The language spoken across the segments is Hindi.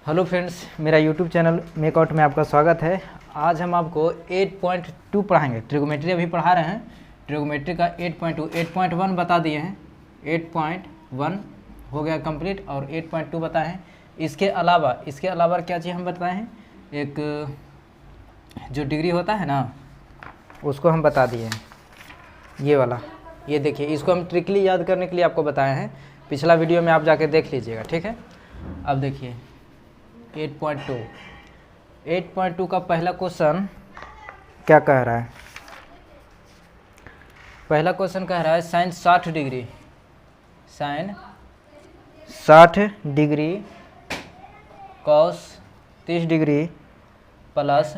हेलो फ्रेंड्स, मेरा यूट्यूब चैनल मेकआउट में आपका स्वागत है। आज हम आपको 8.2 पढ़ाएंगे। ट्रिगोमेट्री अभी पढ़ा रहे हैं। ट्रिगोमेट्री का 8.2 8.1 बता दिए हैं। 8.1 हो गया कंप्लीट और 8.2 बताए हैं। इसके अलावा क्या चीज़ हम बताए हैं, एक जो डिग्री होता है ना उसको हम बता दिए हैं। ये वाला, ये देखिए, इसको हम ट्रिकली याद करने के लिए आपको बताए हैं। पिछला वीडियो में आप जाके देख लीजिएगा, ठीक है। अब देखिए 8.2 का पहला क्वेश्चन क्या कह रहा है। पहला क्वेश्चन कह रहा है sine 60 degree, sine 60 degree cos 30 degree plus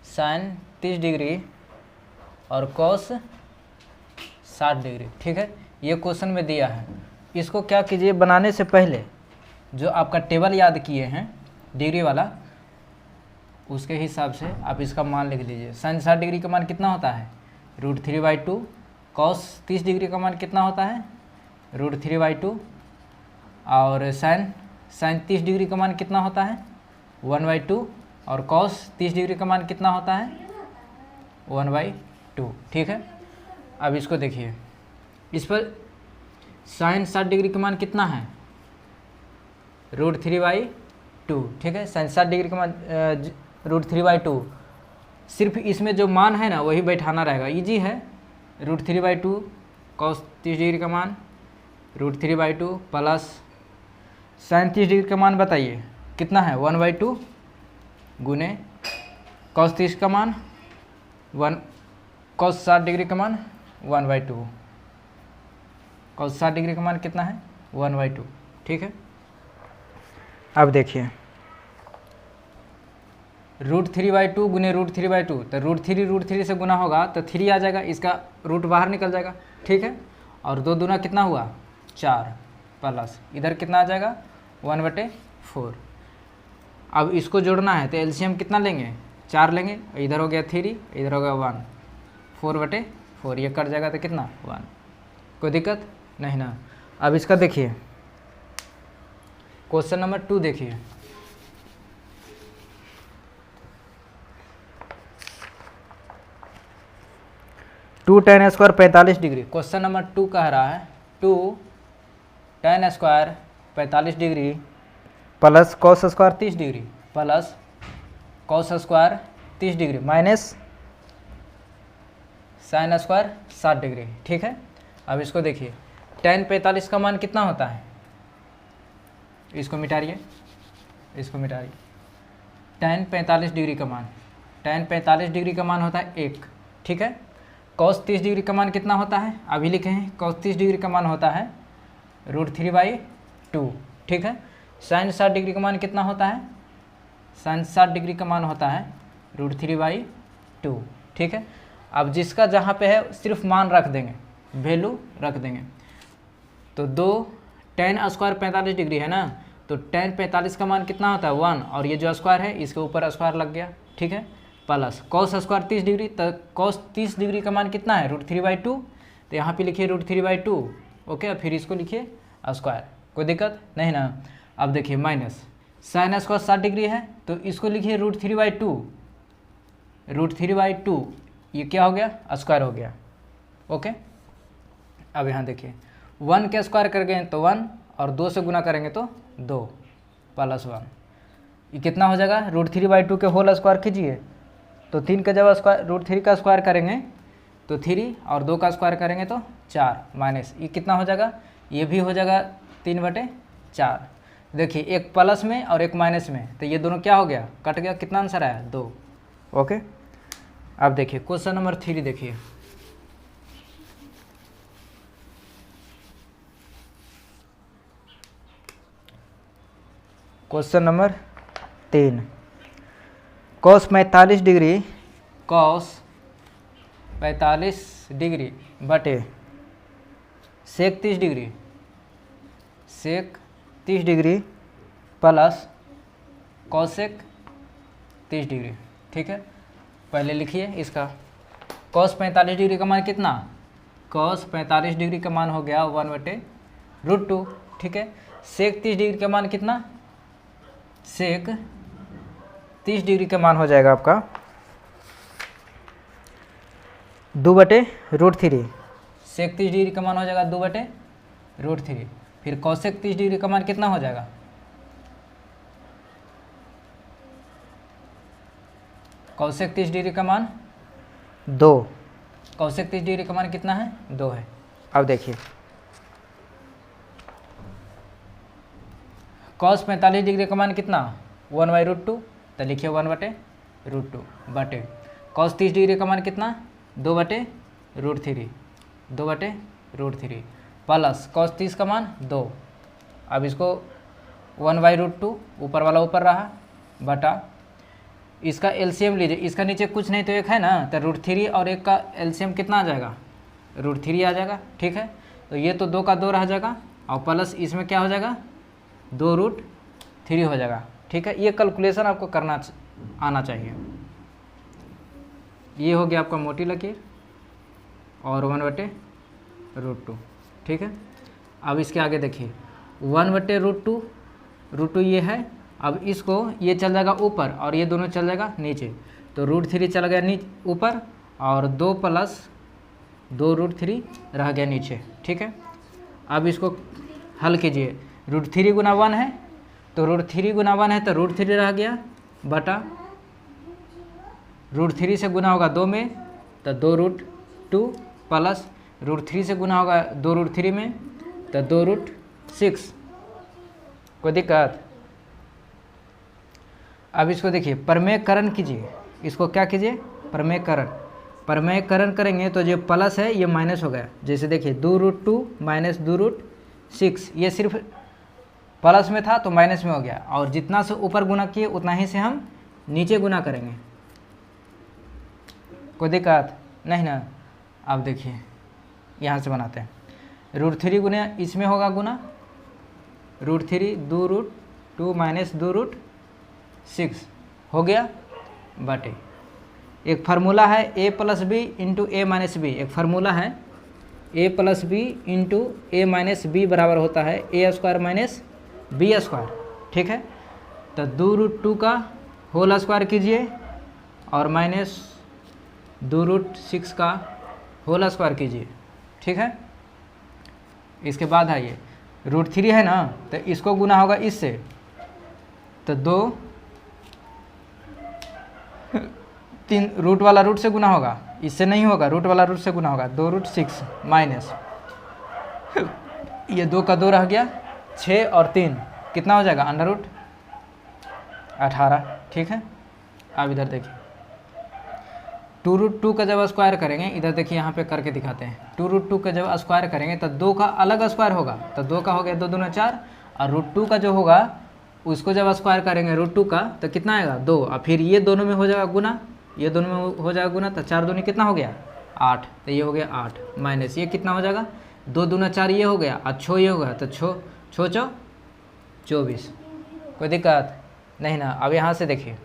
sine 30 degree और कॉस 60 डिग्री, ठीक है। ये क्वेश्चन में दिया है। इसको क्या कीजिए, बनाने से पहले जो आपका टेबल याद किए हैं डिग्री वाला, उसके हिसाब से आप इसका मान लिख लीजिए। साइन 60 डिग्री का मान कितना होता है, √3/2। कॉस 30 डिग्री का मान कितना होता है, √3/2। और साइन 30 डिग्री का मान कितना होता है, 1/2। और कॉस 30 डिग्री का मान कितना होता है, 1/2, ठीक है। अब इसको देखिए, इस पर साइन 60 डिग्री का मान कितना है, √3/2, ठीक है। साइन 60 डिग्री का मान √3/2। सिर्फ इसमें जो मान है ना वही बैठाना रहेगा, इजी है। √3/2 कॉस 30 डिग्री का मान √3/2 प्लस साइन 30 डिग्री का मान बताइए कितना है, 1/2 गुने कॉस 30 का मान 1, कॉस 60 डिग्री का मान 1/2। कॉस 60 डिग्री का मान कितना है, 1/2, ठीक है। अब देखिए √3/2 गुने √3/2, तो √3 से गुना होगा तो 3 आ जाएगा, इसका रूट बाहर निकल जाएगा, ठीक है। और 2 दूना कितना हुआ, 4 प्लस इधर कितना आ जाएगा, 1/4। अब इसको जोड़ना है तो एलसीएम कितना लेंगे, 4 लेंगे। इधर हो गया 3, इधर हो गया 1, 4/4, ये कट जाएगा तो कितना, 1। कोई दिक्कत नहीं ना। अब इसका देखिए क्वेश्चन नंबर 2 देखिए। To tan² 45 degree. Question number 2 कह रहा है 2 tan² 45 degree plus cos² 30 degree plus cos² 30 degree minus sin² 60 degree, ठीक है। अब इसको देखिए, tan 45 का मान कितना होता है, इसको मिटाइए, इसको मिटाइए। tan 45 डिग्री का मान, tan 45 डिग्री का मान होता है 1, ठीक है। cos 30 डिग्री का मान कितना होता है, अभी लिखे हैं, cos 30 डिग्री का मान होता है √3/2, ठीक है। sin 60 डिग्री का मान कितना होता है, sin 60 डिग्री का मान होता है √3/2, ठीक है। अब जिसका जहाँ पे है सिर्फ मान रख देंगे, वैल्यू रख देंगे। तो 2 tan² 45 डिग्री है ना, तो tan 45 का मान कितना होता है, 1, और ये जो स्क्वायर है इसके ऊपर स्क्वायर लग गया, ठीक है। प्लस cos² 30 डिग्री, तो cos 30 डिग्री का मान कितना है, √3/2, तो यहाँ पे लिखिए √3/2, ओके। फिर इसको लिखिए स्क्वायर, कोई दिक्कत नहीं ना। अब देखिए माइनस sin² 60 डिग्री है तो इसको लिखिए √3/2, √3/2, ये क्या हो गया, स्क्वायर हो गया, ओके। अब यहाँ देखिए 1 के स्क्वायर करेंगे तो 1, और 2 से गुना करेंगे तो 2 प्लस 1, ये कितना हो जाएगा, √3/2 के होल स्क्वायर कीजिए तो 3 का जब स्क्वायर √3 का स्क्वायर करेंगे तो 3, और 2 का स्क्वायर करेंगे तो 4, माइनस ये कितना हो जाएगा, ये भी हो जाएगा 3/4। देखिए एक प्लस में और एक माइनस में, तो ये दोनों क्या हो गया, कट गया, कितना आंसर आया, 2, ओके। अब देखिए क्वेश्चन नंबर 3 देखिए। Question number 3, cos 45 degree, cos 45 degree बटे sec 30 degree, sec 30 degree plus cosec 30 degree, ठीक है। पहले लिखिए इसका, cos 45 डिग्री का मान कितना, cos 45 डिग्री का मान हो गया 1/√2, ठीक है। sec 30 डिग्री का मान कितना, सेक 30 डिग्री का मान हो जाएगा आपका 2/√3। सेक 30 डिग्री का मान हो जाएगा 2/√3। फिर कौसेक 30 डिग्री का मान कितना हो जाएगा? कौसेक 30 डिग्री का मान 2। कौसेक 30 डिग्री का मान कितना है? 2 है। अब देखिए कॉस 45 डिग्री का मान कितना? 1/√2। तो लिखिए 1/√2 बटे कॉस 30 डिग्री का मान कितना? 2/√3। 2/√3 प्लस कॉस 30 का मान 2। अब इसको 1/√2 ऊपर वाला ऊपर रहा बटा इसका एलसीएम लीजिए। इसका नीचे कुछ नहीं तो एक है ना, तो √3 और 1 का एलसीएम कितना आ जाएगा? √3 आ जाएगा। ठीक है, तो ये तो 2 का 2 रह जाएगा और प्लस इसमें क्या हो जाएगा? 2√3 हो जाएगा। ठीक है, ये कैलकुलेशन आपको करना आना चाहिए। ये हो गया आपका मोटी लकीर और 1/√2। ठीक है, अब इसके आगे देखिए 1/√2, √2 ये है। अब इसको ये चल जाएगा ऊपर और ये दोनों चल जाएगा नीचे, तो √3 चला गया नीचे ऊपर और 2 + 2√3 रह गया नीचे। ठीक है, अब इसको हल कीजिए। √3 × 1 है तो √3 × 1 है तो √3 रह गया बटा √3 से गुना होगा 2 में तो 2√2 प्लस √3 से गुना होगा 2√3 में तो 2√6। कोई दिक्कत? अब इसको देखिए प्रमेयकरण कीजिए। इसको क्या कीजिए? प्रमेयकरण। प्रमेयकरण करेंगे तो जो प्लस है ये माइनस हो गया। जैसे देखिए 2√2 - 2√6 ये सिर्फ प्लस में था तो माइनस में हो गया, और जितना से ऊपर गुना किए उतना ही से हम नीचे गुना करेंगे। कोई दिक्कत नहीं ना? अब देखिए यहाँ से बनाते हैं। √3 गुना इसमें होगा गुना √3 2√2 - 2√6 हो गया बटे एक फार्मूला है a + b × a - b। एक फार्मूला है a + b × a - b बराबर होता है a² - b²। ठीक है, तो 2√2 का होल स्क्वायर कीजिए और माइनस 2√6 का होल स्क्वायर कीजिए। ठीक है, इसके बाद है ये √3 है ना, तो इसको गुना होगा इससे, तो 2 3 रूट वाला रूट से गुना होगा, इससे नहीं होगा, रूट वाला रूट से गुना होगा। 2√6 माइनस ये 2 का 2 रह गया 6 और 3 कितना हो जाएगा? √18। ठीक है, अब इधर देखिए 2√2 का जब स्क्वायर करेंगे, इधर देखिए यहाँ पे करके दिखाते हैं। 2√2 का जब स्क्वायर करेंगे तो 2 का अलग स्क्वायर होगा, तो 2 का हो गया 2 दूना 4, और √2 का जो होगा उसको जब स्क्वायर करेंगे √2 का तो कितना आएगा? 2, और फिर ये दोनों में हो जाएगा गुना, ये दोनों में हो जाएगा गुना, तो 4 दूनी कितना हो गया? 8, तो ये हो गया 8 माइनस ये कितना हो जाएगा? 2 दूना 4 ये हो गया और 6 ये हो गया, तो 6 6 24। कोई दिक्कत नहीं ना? अब यहाँ से देखिए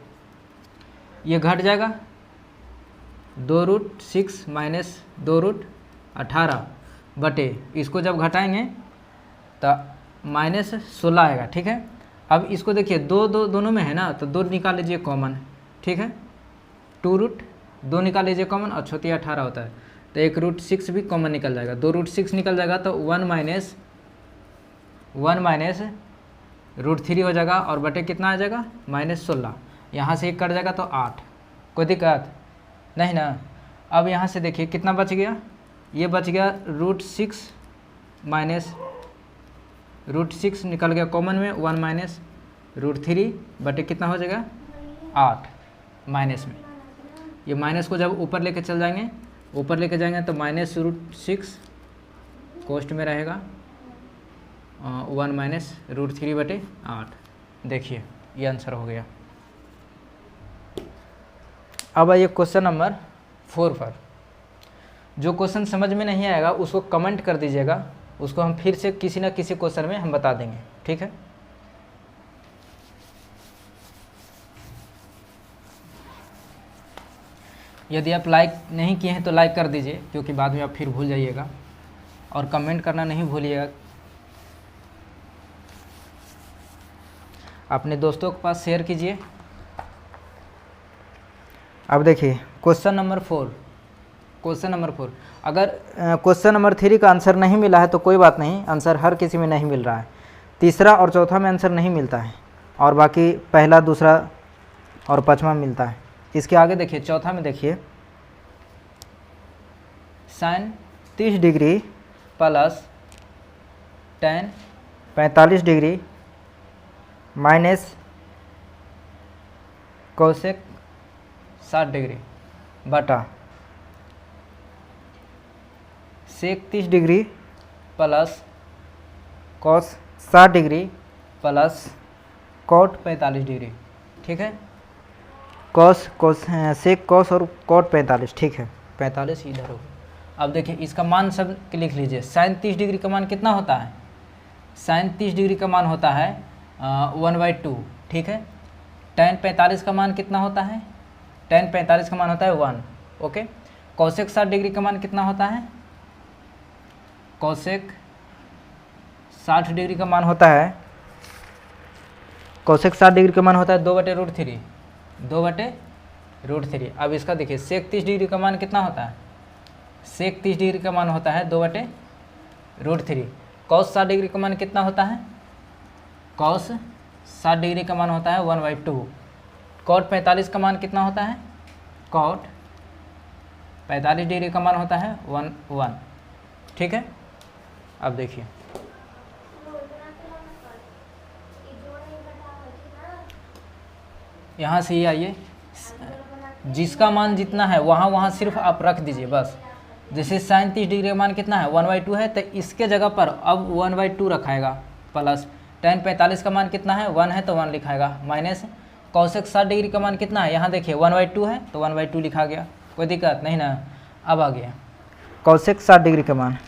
ये घट जाएगा 2√6 माइनस 2√18 बटे इसको जब घटाएंगे तो -16 आएगा। ठीक है, अब इसको देखिए 2 दोनों में है ना, तो 2 निकाल लीजिए कॉमन। ठीक है, 2 निकाल लीजिए कॉमन और छोटी 18 होता है, तो एक √6 भी कॉमन निकल जाएगा। 2√6 निकल जाएगा तो 1 माइनस √3 हो जाएगा और बटे कितना आ जाएगा? -16। यहाँ से एक कट जाएगा तो 8। कोई दिक्कत नहीं ना? अब यहाँ से देखिए कितना बच गया? ये बच गया √6 माइनस √6 निकल गया कॉमन में, 1 माइनस √3 बटे कितना हो जाएगा? 8 माइनस में। ये माइनस को जब ऊपर लेके चल जाएंगे, ऊपर लेके जाएंगे तो -√6 कोष्ट में रहेगा 1 माइनस √3 बटे 8। देखिए ये आंसर हो गया। अब आइए क्वेश्चन नंबर 4 पर। जो क्वेश्चन समझ में नहीं आएगा उसको कमेंट कर दीजिएगा, उसको हम फिर से किसी न किसी क्वेश्चन में हम बता देंगे। ठीक है, यदि आप लाइक नहीं किए हैं तो लाइक कर दीजिए, क्योंकि बाद में आप फिर भूल जाइएगा, और कमेंट करना नहीं भूलिएगा। अपने दोस्तों के पास शेयर कीजिए। अब देखिए क्वेश्चन नंबर 4। अगर क्वेश्चन नंबर 3 का आंसर नहीं मिला है तो कोई बात नहीं, आंसर हर किसी में नहीं मिल रहा है। तीसरा और चौथा में आंसर नहीं मिलता है और बाकी पहला, दूसरा और पाँचवा मिलता है। इसके आगे देखिए चौथा में देखिए sine 30 degree plus tan 45 degree minus cosec 60 degree बटा sec 30 degree plus cos 60 degree plus cot 45 degree. ठीक है, सेक कॉस और कॉट 45। ठीक है, 45 इधर हो। अब देखिए इसका मान सब लिख लीजिए। साइन 30 डिग्री का मान कितना होता है? साइन 30 डिग्री का मान होता है 1/2। ठीक है, टेन 45 का मान कितना होता है? टेन 45 का मान होता है 1। ओके, कॉसेक 60 डिग्री का मान कितना होता है? कॉसेक 60 डिग्री का मान होता है, कॉसेक 60 डिग्री का मान होता है 2/√3। 2/√3। अब इसका देखिए सेक 30 डिग्री का मान कितना होता है? सेक 30 डिग्री का मान होता है 2/√3। कॉस 60 डिग्री का मान कितना होता है? कॉस 60 डिग्री का मान होता है 1/2। कॉट 45 का मान कितना होता है? कॉट 45 डिग्री का मान होता है 1। ठीक है, अब देखिए यहाँ से ये आइए, जिसका मान जितना है वहाँ सिर्फ आप रख दीजिए बस। जैसे साइन 30 डिग्री का मान कितना है? 1/2 है, तो इसके जगह पर अब 1/2 रखाएगा। प्लस टेन 45 का मान कितना है? 1 है तो 1 लिखाएगा। माइनस कॉसेक 60 डिग्री का मान कितना है? यहाँ देखिए 1/2 है तो 1/2 लिखा गया, कोई दिक्कत नहीं ना। अब आ गया कॉसेक 60 डिग्री का मान।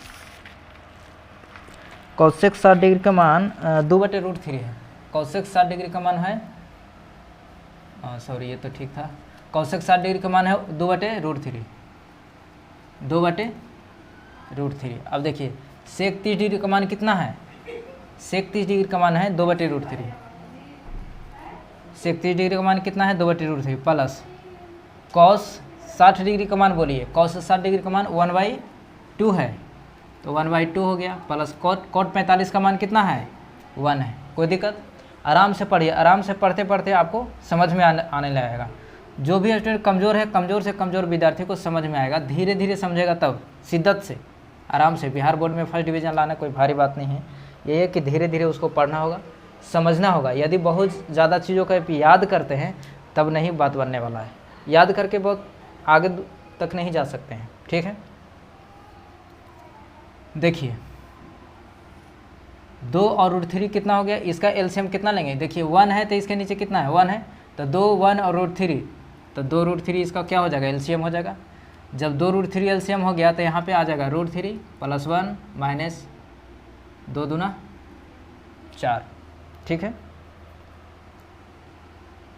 कॉसेक 60 डिग्री का मान 2/√3 है। कॉसेक 60 डिग्री का मान है, सॉरी ये तो ठीक था। कॉसेक 60 डिग्री का मान है 2/√3। 2/√3। अब देखिए सेक 30 डिग्री का मान कितना है? सेक 30 डिग्री का मान है 2/√3। सेक 30 डिग्री का मान कितना है? 2/√3 प्लस कॉस 60 डिग्री का मान बोलिए। कॉस 60 डिग्री का मान 1/2 है तो 1/2 हो गया। प्लस कॉट 45 का मान कितना है? 1 है। कोई दिक्कत? आराम से पढ़िए, आराम से पढ़ते पढ़ते आपको समझ में आने लगेगा। जो भी स्टूडेंट कमज़ोर है, कमज़ोर से कमज़ोर विद्यार्थी को समझ में आएगा, धीरे धीरे समझेगा तब, शिद्दत से, आराम से। बिहार बोर्ड में फर्स्ट डिवीज़न लाना कोई भारी बात नहीं है। ये है कि धीरे धीरे उसको पढ़ना होगा, समझना होगा। यदि बहुत ज़्यादा चीज़ों का याद करते हैं तब नहीं बात बनने वाला है। याद करके बहुत आगे तक नहीं जा सकते हैं। ठीक है, देखिए 2 और √3 कितना हो गया? इसका एलसीएम कितना लेंगे? देखिए 1 है तो इसके नीचे कितना है? 1 है तो 2, 1 और √3, तो 2√3 इसका क्या हो जाएगा? एलसीएम हो जाएगा। जब 2√3 एलसीएम हो गया तो यहाँ पे आ जाएगा √3 + 1 माइनस 2 दूना 4। ठीक है,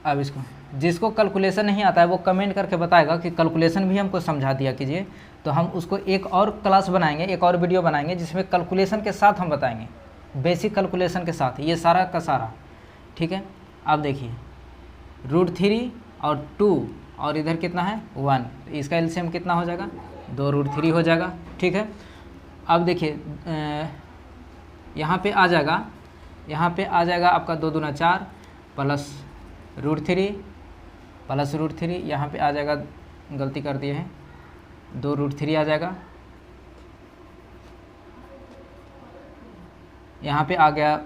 अब इसको जिसको कैलकुलेशन नहीं आता है वो कमेंट करके बताएगा कि कैलकुलेशन भी हमको समझा दिया कीजिए, तो हम उसको एक और क्लास बनाएंगे, एक और वीडियो बनाएंगे जिसमें कैलकुलेशन के साथ हम बताएंगे, बेसिक कैलकुलेशन के साथ, ये सारा का सारा। ठीक है, अब देखिए √3 और 2 और इधर कितना है? 1, तो इसका एलसीएम कितना हो जाएगा? 2√3 हो जाएगा। ठीक है, अब देखिए यहाँ पे आ जाएगा, यहाँ पे आ जाएगा आपका 2 दूना 4 प्लस √3 यहाँ पे आ जाएगा, गलती कर दिए हैं, 2√3 आ जाएगा। यहाँ पे आ गया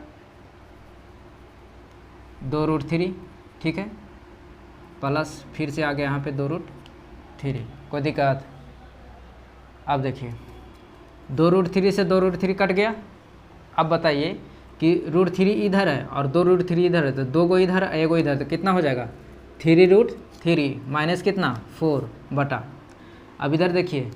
2√3। ठीक है, प्लस फिर से आ गया यहाँ पे 2√3। कोई दिक्कत? अब देखिए 2√3 से 2√3 कट गया। अब बताइए कि √3 इधर है और 2√3 इधर है, तो 2 गो इधर, 1 गो इधर, तो कितना हो जाएगा? 3√3 माइनस कितना? 4 बटा। अब इधर देखिए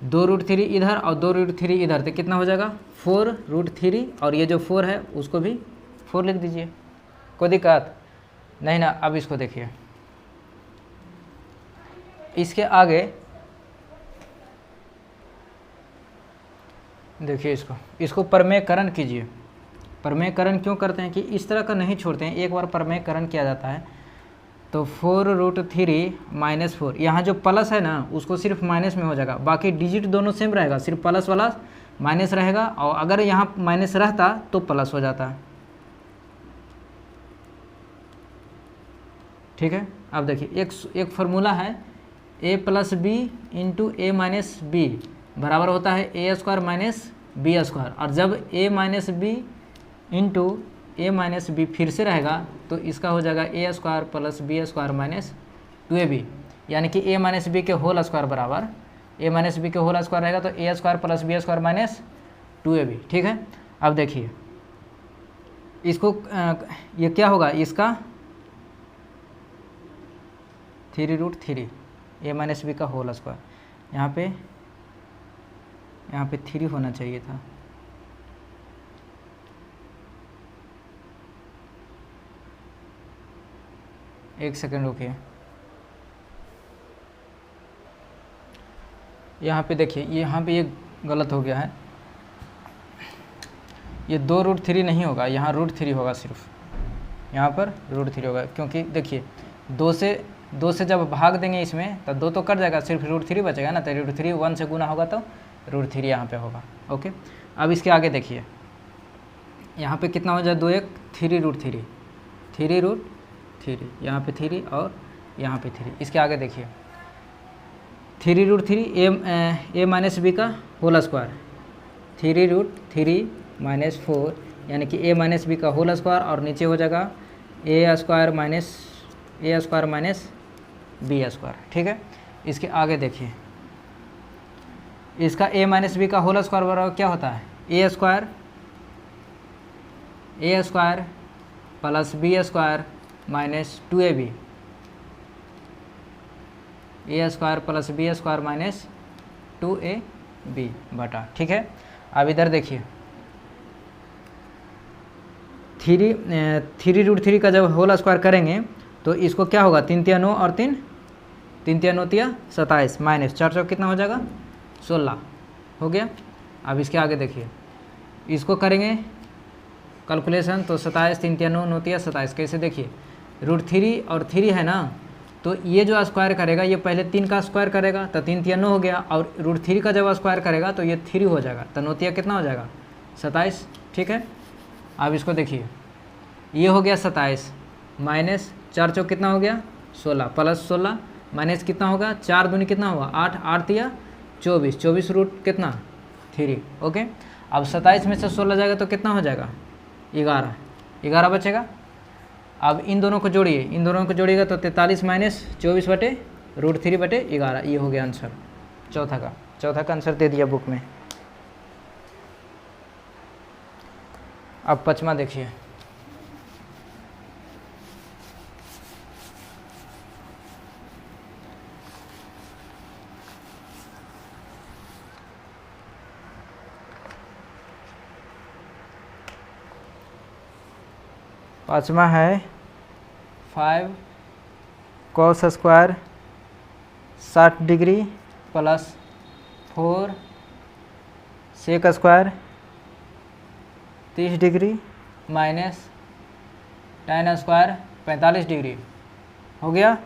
2√3 इधर और 2√3 इधर, तो कितना हो जाएगा? 4√3, और ये जो 4 है उसको भी 4 लिख दीजिए। कोई दिक्कत नहीं ना। अब इसको देखिए, इसके आगे देखिए, इसको प्रमेयकरण कीजिए। प्रमेयकरण क्यों करते हैं कि इस तरह का नहीं छोड़ते हैं, एक बार प्रमेयकरण किया जाता है तो 4√3 - 4, यहाँ जो प्लस है ना उसको सिर्फ माइनस में हो जाएगा, बाकी डिजिट दोनों सेम रहेगा, सिर्फ प्लस वाला माइनस रहेगा, और अगर यहाँ माइनस रहता तो प्लस हो जाता। ठीक है, अब देखिए एक फार्मूला है a + b × a - b बराबर होता है a² - b², और जब a - b × a - b फिर से रहेगा तो इसका हो जाएगा a² + b² - 2ab, यानी कि a - b के होल स्क्वायर बराबर a - b के होल स्क्वायर रहेगा तो a² + b² - 2ab। ठीक है, अब देखिए इसको ये क्या होगा, इसका 3√3 a - b का होल स्क्वायर, यहाँ पे 3 होना चाहिए था। एक सेकंड रुकिए, यहाँ पे देखिए यहाँ पे ये गलत हो गया है, ये 2√3 नहीं होगा, यहाँ √3 होगा, सिर्फ यहाँ पर √3 होगा, क्योंकि देखिए 2 से जब भाग देंगे इसमें तो 2 तो कट जाएगा, सिर्फ √3 बचेगा ना, तो √3 1 से गुना होगा तो √3 यहाँ पे होगा। ओके, अब इसके आगे देखिए यहाँ पे कितना हो जाए, 2 1 3√3 3√3, यहाँ पे 3 और यहाँ पे 3, इसके आगे देखिए 3√3 a - b का होल स्क्वायर, 3√3 - 4 यानी कि a - b का होल स्क्वायर, और नीचे हो जाएगा a² - b²। ठीक है, इसके आगे देखिए इसका a - b का होल स्क्वायर बराबर क्या होता है, a² + b² - 2ab, a² + b² - 2ab बटा। ठीक है, अब इधर देखिए 3√3 का जब होल स्क्वायर करेंगे तो इसको क्या होगा, 3 × 9 और 3 × 9 = 27 माइनस 4 चौक कितना हो जाएगा, 16 हो गया। अब इसके आगे देखिए इसको करेंगे कैलकुलेशन तो 27 3 × 9 9 × 27, कैसे देखिए √3 और 3 है ना, तो ये जो स्क्वायर करेगा ये पहले 3 का स्क्वायर करेगा तो 3 × 9 हो गया, और √3 का जब स्क्वायर करेगा तो ये 3 हो जाएगा, तो 9 × कितना हो जाएगा 27। ठीक है, अब इसको देखिए ये हो गया 27 माइनस 4 चौक कितना हो गया 16 प्लस 16 माइनस कितना होगा 4 दूनी कितना होगा 8 8 या 24 24 रूट कितना 3। ओके, अब 27 में से 16 जाएगा तो कितना हो जाएगा 11 11 बचेगा। अब इन दोनों को जोड़िए, इन दोनों को जोड़िएगा तो 43 माइनस 24 बटे √3 बटे 11, ये हो गया आंसर चौथा का आंसर दे दिया बुक में। अब पांचवा देखिए पाँचवा है 5 cos square 60 degree plus 4 sec square 30 degree minus tan square 45 degree हो गया।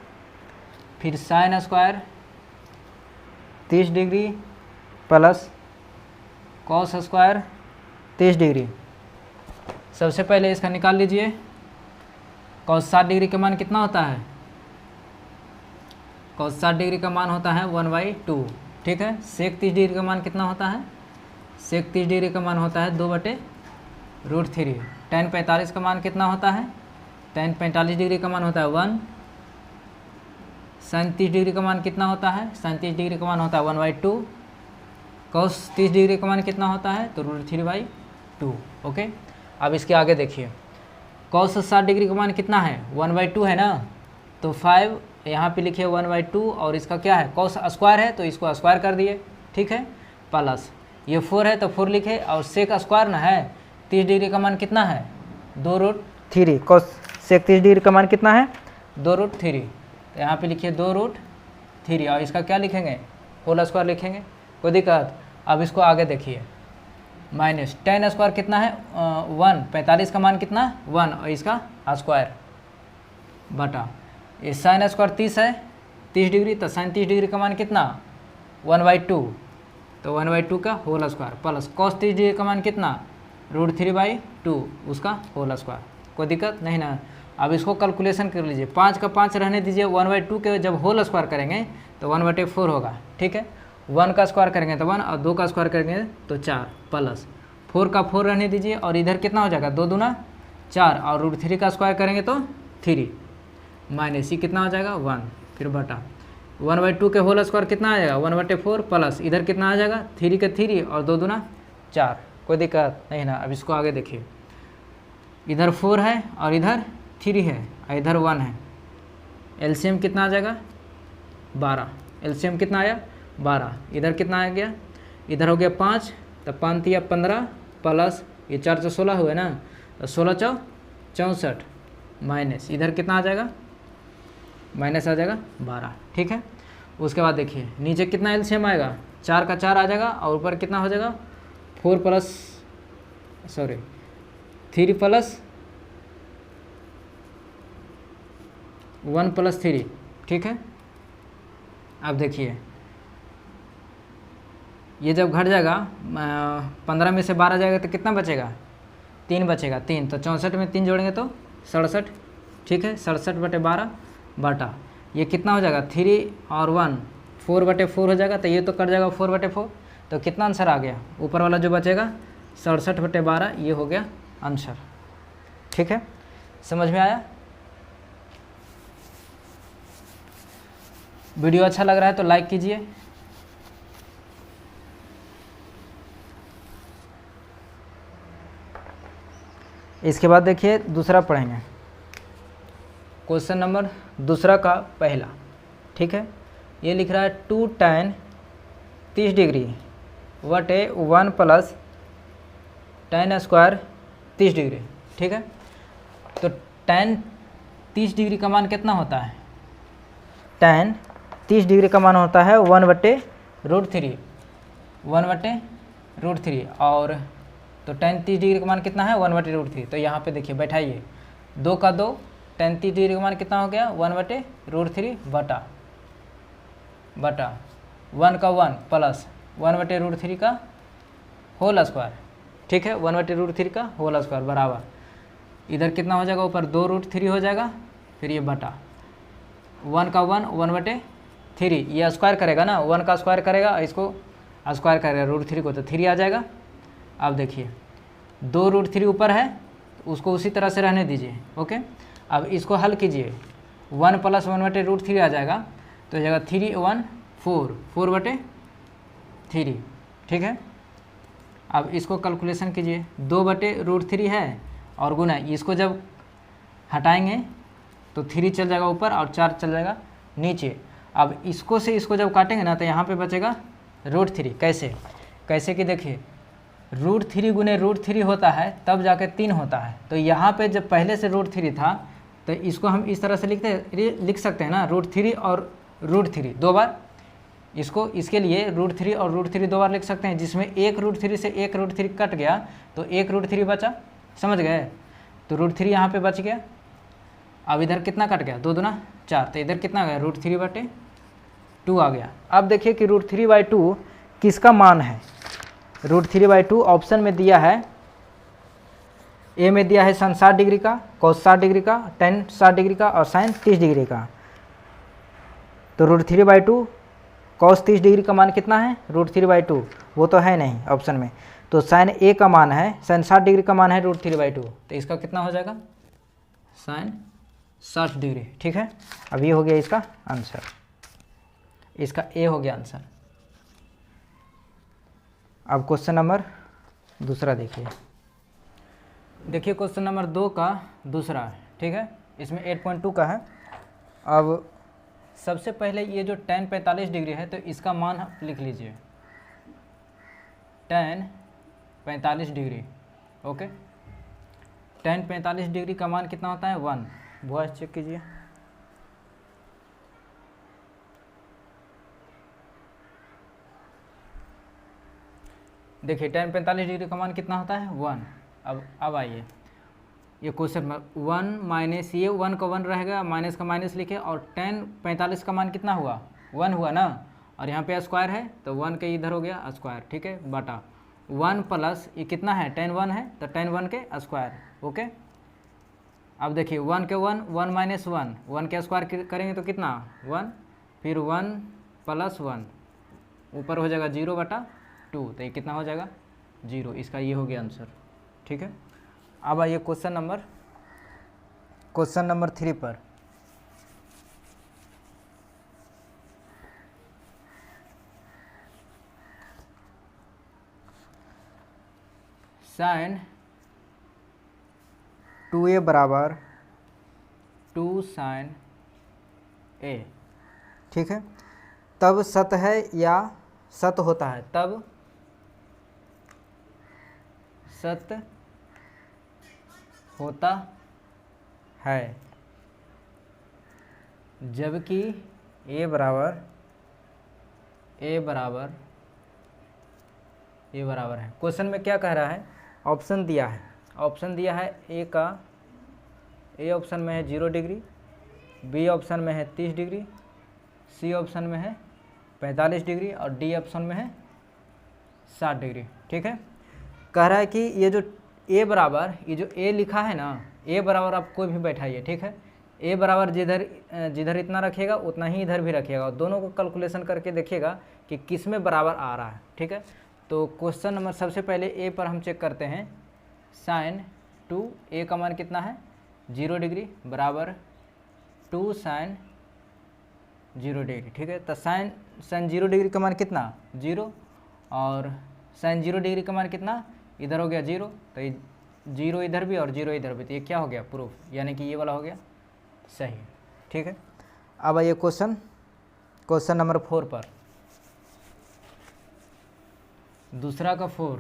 फिर sin square 30 degree plus cos square 30 degree. सबसे पहले इसका निकाल लीजिए, cos 60 डिग्री का मान कितना होता है, cos 60 डिग्री का मान होता है 1/2। ठीक है, sec 30 डिग्री का मान कितना होता है, sec 30 डिग्री का मान होता है 2/√3। tan 45 का मान कितना होता है, tan 45 डिग्री का मान होता है 1। sin 30 डिग्री का मान कितना होता है, sin 30 डिग्री का मान होता है 1/2। cos 30 डिग्री का मान कितना होता है तो √3/2। ओके, अब इसके आगे देखिए cos 60 डिग्री का मान कितना है 1/2 है ना, तो 5 यहाँ पे लिखिए 1/2, और इसका क्या है cos स्क्वायर है तो इसको स्क्वायर कर दिए। ठीक है, प्लस ये 4 है तो 4 लिखे, और sec स्क्वायर ना है 30 डिग्री का मान कितना है 2√3। cos sec 30 डिग्री का मान कितना है 2√3, तो यहाँ पे लिखिए 2√3, और इसका क्या लिखेंगे होल स्क्वायर लिखेंगे, कोई दिक्कत। अब इसको आगे देखिए माइनस टेन स्क्वायर कितना है 1, 45 का मान कितना 1 और इसका स्क्वायर बटा ये साइन स्क्वायर 30 है 30 डिग्री, तो साइन 30 डिग्री का मान कितना 1/2, तो 1/2 का whole square plus cos 30 degree का मान कितना √3/2 उसका होल स्क्वायर। कोई दिक्कत नहीं ना। अब इसको कैलकुलेशन कर लीजिए, 5 का 5 रहने दीजिए, 1/2 के जब होल स्क्वायर करेंगे तो 1/4 होगा, ठीक है। 1 का स्क्वायर करेंगे तो 1 और 2 का स्क्वायर करेंगे तो 4 प्लस 4 का 4 रहने दीजिए और इधर कितना हो जाएगा 2 दूना 4 और √3 का स्क्वायर करेंगे तो 3 माइनस ये कितना हो जाएगा 1 फिर बटा 1/2 के होल स्क्वायर कितना आ जाएगा 1/4 प्लस इधर कितना आ जाएगा 3 के 3 और 2 दूना 4। कोई दिक्कत नहीं ना। अब इसको आगे देखिए, इधर 4 है और इधर 3 है और इधर 1 है, एलसीएम कितना आ जाएगा 12, एलसीएम कितना आया 12, इधर कितना आ गया इधर हो गया 5, तो 5 या 15 प्लस ये 4 से 16 हुए ना, तो 16 × 64 माइनस इधर कितना आ जाएगा माइनस आ जाएगा 12, ठीक है। उसके बाद देखिए नीचे कितना एलसीएम आएगा 4 का 4 आ जाएगा और ऊपर कितना हो जाएगा 3 प्लस 1 + 3, ठीक है। अब देखिए ये जब घट जाएगा 15 में से 12 जाएगा तो कितना बचेगा 3 बचेगा, 3 तो 64 में 3 जोड़ेंगे तो 67, ठीक है। 67/12 बटा ये कितना हो जाएगा 3 और 1 4/4 हो जाएगा, तो ये तो कट जाएगा 4/4, तो कितना आंसर आ गया ऊपर वाला जो बचेगा 67/12, ये हो गया आंसर, ठीक है। समझ में आया। वीडियो अच्छा लग रहा है तो लाइक कीजिए। इसके बाद देखिए दूसरा पढ़ेंगे, क्वेश्चन नंबर दूसरा का पहला, ठीक है। ये लिख रहा है 2 tan 30 डिग्री बटे 1 + tan स्क्वायर 30 डिग्री, ठीक है। तो tan 30 डिग्री का मान कितना होता है, tan 30 डिग्री का मान होता है 1/√3, 1/√3 और तो tan 30 डिग्री का मान कितना है 1/√3, तो यहाँ पे देखिए बैठाइए 2 का 2 tan 30 डिग्री का मान कितना हो गया 1/√3 बटा 1 का 1 प्लस 1/√3 का होल स्क्वायर, ठीक है। 1/√3 का होल स्क्वायर बराबर इधर कितना हो जाएगा ऊपर 2√3 हो जाएगा, फिर ये बटा 1 का 1 1/3, ये स्क्वायर करेगा ना 1 का स्क्वायर करेगा, इसको स्क्वायर करेगा √3 को तो 3 आ जाएगा। अब देखिए 2√3 ऊपर है उसको उसी तरह से रहने दीजिए, ओके। अब इसको हल कीजिए 1 + 1/√3 आ जाएगा, तो हो जाएगा 3 1 4 4/3, ठीक है। अब इसको कैलकुलेशन कीजिए 2/√3 है और गुना इसको जब हटाएंगे तो 3 चल जाएगा ऊपर और 4 चल जाएगा नीचे। अब इसको से इसको जब काटेंगे ना तो यहाँ पे बचेगा √3, कैसे कि देखिए √3 गुने √3 होता है तब जाके 3 होता है, तो यहाँ पे जब पहले से √3 था तो इसको हम इस तरह से लिख सकते हैं ना √3 और √3 दो बार, इसको इसके लिए √3 और √3 दो बार लिख सकते हैं, जिसमें एक √3 से एक √3 कट गया तो एक √3 बचा, समझ गए। तो √3 यहाँ पे बच गया। अब इधर कितना कट गया 2 दूना 4, तो इधर कितना आ गया √3/2 आ गया। अब देखिए कि √3/2 किसका मान है। √3/2 ऑप्शन में दिया है, ए में दिया है sin 60 डिग्री का, cos 60 डिग्री का, tan 60 डिग्री का और sin 30 डिग्री का। तो √3/2 cos 30 डिग्री का मान कितना है √3/2, वो तो है नहीं ऑप्शन में, तो sin A का मान है sin 60 डिग्री का मान है √3/2, तो इसका कितना हो जाएगा sin 60 डिग्री, ठीक है। अब ये हो गया इसका आंसर, इसका ए हो गया आंसर। अब क्वेश्चन नंबर दूसरा देखिए क्वेश्चन नंबर 2 का दूसरा, ठीक है। इसमें 8.2 का है। अब सबसे पहले ये जो tan 45 डिग्री है तो इसका मान लिख लीजिए, tan 45 degree, okay. tan 45 degree का मान कितना होता है 1, वॉइस चेक कीजिए। देखिए tan 45 डिग्री का मान कितना होता है 1। अब आइए ये क्वेश्चन में 1 माइनस ये 1 का 1 रहेगा, माइनस का माइनस लिखे, और tan 45 का मान कितना हुआ 1 हुआ ना, और यहाँ पे स्क्वायर है तो 1 के इधर हो गया स्क्वायर, ठीक है, बटा 1 प्लस ये कितना है tan 1 है तो tan 1 के स्क्वायर। ओके, अब देखिए 1 के 1 1 माइनस 1 के स्क्वायर करेंगे तो कितना 1, फिर 1 प्लस 1 ऊपर हो जाएगा 0/2, तो ये कितना हो जाएगा 0। इसका ये हो गया आंसर, ठीक है। अब आइए क्वेश्चन नंबर 3 पर। साइन 2a बराबर 2 साइन a, ठीक है, तब सत है या सत होता है, तब सत होता है जबकि a बराबर है। क्वेश्चन में क्या कह रहा है, ऑप्शन दिया है ए ऑप्शन में है 0 डिग्री, बी ऑप्शन में है 30 डिग्री, सी ऑप्शन में है 45 डिग्री और डी ऑप्शन में है 60 डिग्री, ठीक है। कह रहा है कि ये जो ए बराबर, ये जो ए लिखा है ना, ए बराबर आप कोई भी बैठाइए, ठीक है, ए बराबर जिधर इतना रखिएगा उतना ही इधर भी रखिएगा, और दोनों को कैलकुलेशन करके देखिएगा कि किस में बराबर आ रहा है, ठीक है। तो क्वेश्चन नंबर सबसे पहले ए पर हम चेक करते हैं, साइन 2 ए का मान कितना है 0 डिग्री बराबर 2 साइन 0 डिग्री, ठीक है। तो साइन 0 डिग्री का मान कितना 0, और साइन 0 डिग्री का मान कितना इधर हो गया 0, तो ये 0 इधर भी और 0 इधर भी, तो ये क्या हो गया प्रूफ, यानी कि ये वाला हो गया सही, ठीक है। अब आइए क्वेश्चन नंबर 4 पर, दूसरा का 4,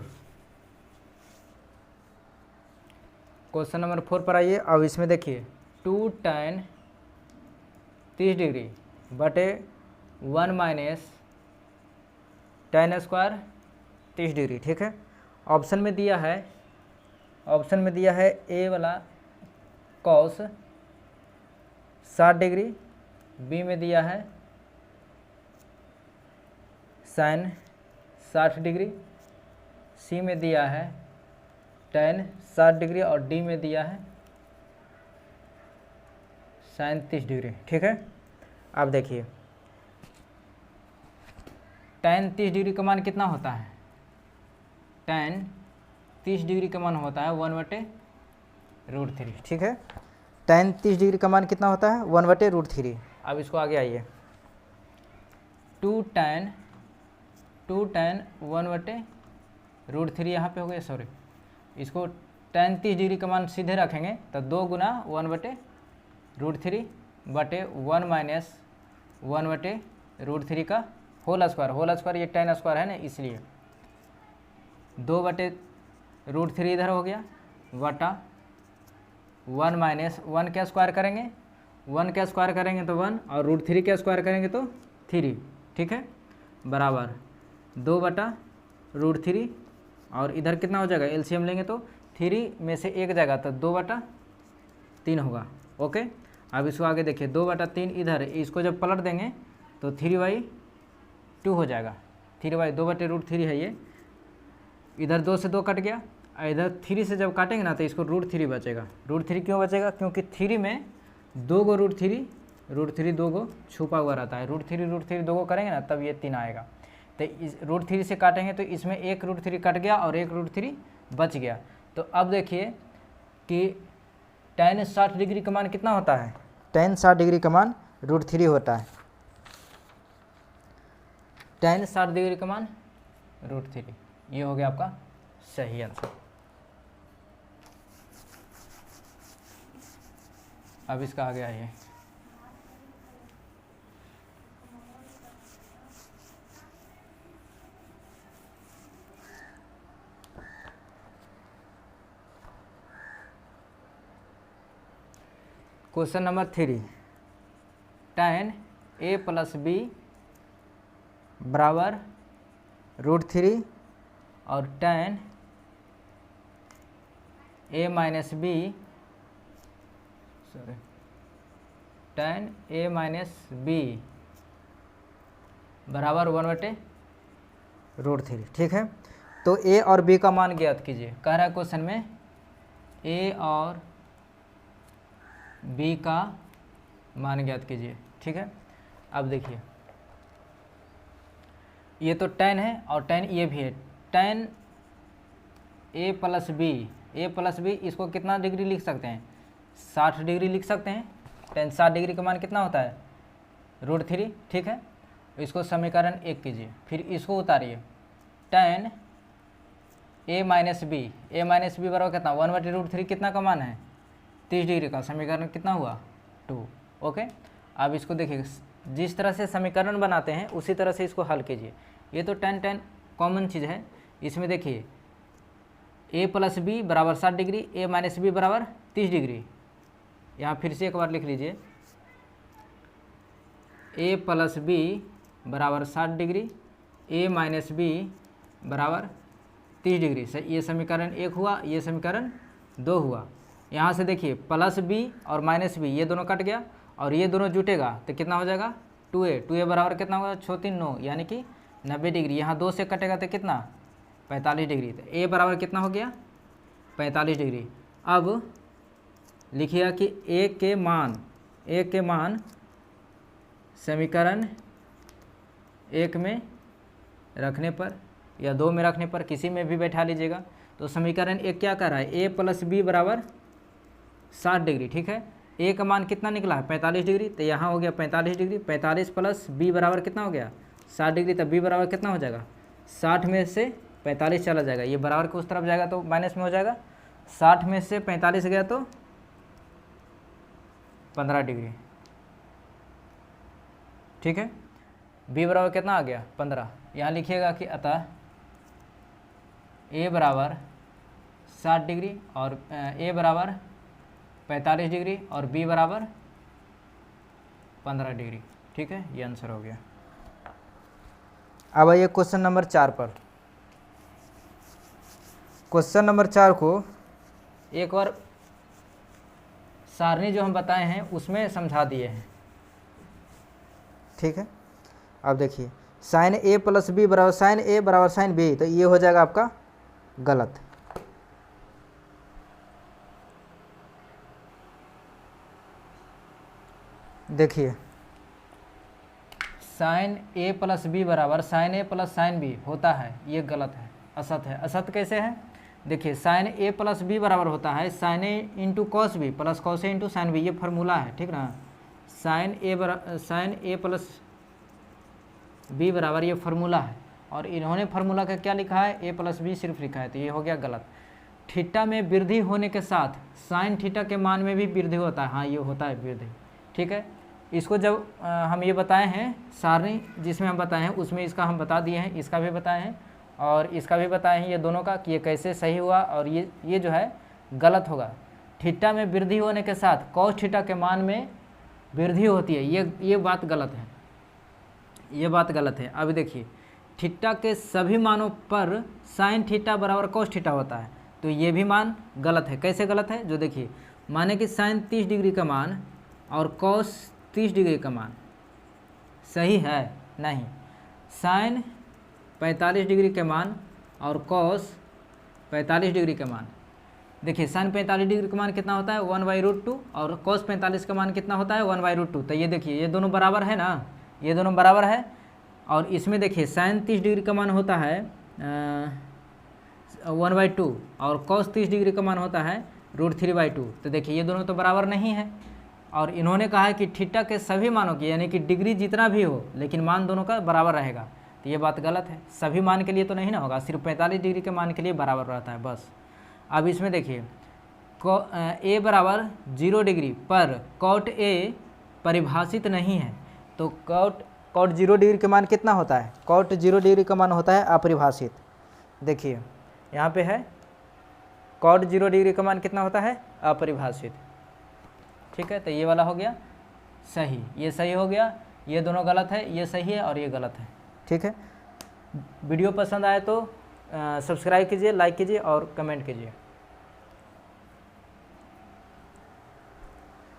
क्वेश्चन नंबर 4 पर आइए। अब इसमें देखिए 2 tan 30 डिग्री बटे 1 माइनस tan स्क्वायर 30 डिग्री, ठीक है। ऑप्शन में दिया है ए वाला कॉस 60 डिग्री, बी में दिया है साइन 60 डिग्री, सी में दिया है tan 60 डिग्री और डी में दिया है साइन 30 डिग्री, ठीक है। अब देखिए tan 30 डिग्री का मान कितना होता है, tan 30 डिग्री का मान होता है 1/√3, ठीक है। tan 30 डिग्री का मान कितना होता है 1/√3। अब इसको आगे आइए, 2 tan 1/√3 यहाँ पे हो गया, सॉरी, इसको tan 30 डिग्री का मान सीधे रखेंगे तो 2 गुना 1/√3 बटे 1 माइनस 1/√3 का होल स्क्वायर, ये tan स्क्वायर है ना, इसलिए 2/√3 इधर हो गया बटा 1 माइनस 1 का स्क्वायर करेंगे, 1 का स्क्वायर करेंगे तो 1 और √3 का स्क्वायर करेंगे तो 3, ठीक है, बराबर 2/√3 और इधर कितना हो जाएगा, एलसीएम लेंगे तो 3 में से 1 जाएगा तो 2/3 होगा। ओके, अब इसको आगे देखिए 2/3 इधर, इसको जब पलट देंगे तो 3/2 हो जाएगा, 2/√3 है ये, इधर 2 से 2 कट गया, इधर 3 से जब काटेंगे ना तो इसको √3 बचेगा। √3 क्यों बचेगा, क्योंकि 3 में 2 गो √3 2 गो छुपा हुआ रहता है, √3 2 गो करेंगे ना तब ये 3 आएगा। तो इस √3 से काटेंगे तो इसमें एक √3 कट गया और एक √3 बच गया। तो अब देखिए कि tan 60 डिग्री का मान कितना होता है, tan 60 डिग्री का मान √3 होता है, tan 60 डिग्री का मान √3, ये हो गया आपका सही आंसर। अब इसका आगे आइए, question number 3, tan a plus B बराबर √3 और tan a minus B tan a minus B बराबर 1/√3। ठीक है, तो a और b का मान ज्ञात कीजिए। कह रहा है क्वेश्चन में a और b का मान ज्ञात कीजिए। ठीक है, अब देखिए ये तो tan है और tan ये भी है। tan a प्लस बी, इसको कितना डिग्री लिख सकते हैं? 60 डिग्री लिख सकते हैं। tan 60 डिग्री का मान कितना होता है? √3। ठीक है, इसको समीकरण 1 कीजिए, फिर इसको उतारिए। tan a माइनस बी बराबर कितना? 1/√3 कितना का मान है? 30 डिग्री का। समीकरण कितना हुआ? 2। ओके, अब इसको देखिए, जिस तरह से समीकरण बनाते हैं उसी तरह से इसको हल कीजिए। ये तो tan कॉमन चीज़ है। इसमें देखिए a प्लस बी बराबर 60 डिग्री, a माइनस बी बराबर 30 डिग्री। यहाँ फिर से एक बार लिख लीजिए, a प्लस बी बराबर 60 डिग्री, a माइनस बी बराबर 30 डिग्री। ये समीकरण 1 हुआ, ये समीकरण 2 हुआ। यहाँ से देखिए प्लस बी और माइनस बी ये दोनों कट गया और ये दोनों जुटेगा तो कितना हो जाएगा? 2a बराबर कितना होगा? 6 3 9 यानी कि 90 डिग्री। यहाँ 2 से कटेगा तो कितना? 45 डिग्री। तो a बराबर कितना हो गया? 45 डिग्री। अब लिखिएगा कि a के मान समीकरण 1 में रखने पर या 2 में रखने पर, किसी में भी बैठा लीजिएगा। तो समीकरण 1 क्या कर रहा है? a प्लस बी बराबर 60 डिग्री। ठीक है, a का मान कितना निकला है? 45 डिग्री। तो यहाँ हो गया 45 डिग्री। 45 प्लस b बराबर कितना हो गया? 60 डिग्री। तो b बराबर कितना हो जाएगा? 60 में से 45 चला जाएगा, ये बराबर के उस तरफ जाएगा तो माइनस में हो जाएगा। 60 में से 45 गया तो 15 डिग्री। ठीक है, b बराबर कितना आ गया? 15। यहाँ लिखिएगा कि अतः a बराबर 60 डिग्री और a बराबर 45 डिग्री और b बराबर 15 डिग्री। ठीक है, ये आंसर हो गया। अब आइए क्वेश्चन नंबर 4 पर। क्वेश्चन नंबर 4 को एक बार सारणी जो हम बताए हैं उसमें समझा दिए हैं। ठीक है, अब देखिए sin a प्लस बी बराबर sin b, तो ये हो जाएगा आपका गलत। देखिए sin a प्लस बी बराबर sin a plus sin b होता है, ये गलत है, असत है। असत कैसे है? देखिए sin a प्लस बी बराबर होता है sin a into cos B plus cos A into sine B, ये फार्मूला है। ठीक ना, sin a प्लस बी बराबर ये फार्मूला है और इन्होंने फार्मूला का क्या लिखा है? a प्लस बी सिर्फ लिखा है, तो ये हो गया गलत। थीटा में वृद्धि होने के साथ साइन थीटा के मान में भी वृद्धि होता है। हाँ, ये होता है वृद्धि। ठीक है, इसको जब हम ये बताए हैं सारणी जिसमें हम बताए हैं उसमें इसका हम बता दिए हैं, इसका भी बताए हैं और इसका भी बताए हैं, ये दोनों का कि ये कैसे सही हुआ और ये जो है गलत होगा। थीटा में वृद्धि होने के साथ कॉस थीटा के मान में वृद्धि होती है, ये बात गलत है, ये बात गलत है। अब देखिए थीटा के सभी मानों पर साइन थीटा बराबर कॉस थीटा होता है, तो ये भी मान गलत है। कैसे गलत है? जो देखिए माने कि साइन 30 डिग्री का मान और कॉस 30 डिग्री का मान सही है? नहीं। साइन 45 डिग्री के मान और कॉस 45 डिग्री का मान, देखिए साइन 45 डिग्री का मान कितना होता है? 1/√2 और कॉस 45 का मान कितना होता है? 1/√2। तो ये देखिए ये दोनों बराबर है ना, ये दोनों बराबर है। और इसमें देखिए साइन 30 डिग्री का मान होता है 1/2 और कॉस 30 डिग्री का मान होता है √3/2। तो देखिए ये दोनों तो बराबर नहीं है। और इन्होंने कहा है कि थीटा के सभी मानों की, यानी कि डिग्री जितना भी हो लेकिन मान दोनों का बराबर रहेगा, तो ये बात गलत है। सभी मान के लिए तो नहीं ना होगा, सिर्फ 45 डिग्री के मान के लिए बराबर रहता है बस। अब इसमें देखिए ए बराबर 0 डिग्री पर कॉट ए परिभाषित नहीं है, तो कॉट 0 डिग्री का मान कितना होता है? कॉट 0 डिग्री का मान होता है अपरिभाषित। देखिए यहाँ पे है कॉट 0 डिग्री का मान कितना होता है? अपरिभाषित। ठीक है, तो ये वाला हो गया सही, ये सही हो गया, ये दोनों गलत है, ये सही है और ये गलत है। ठीक है, वीडियो पसंद आए तो सब्सक्राइब कीजिए, लाइक कीजिए और कमेंट कीजिए।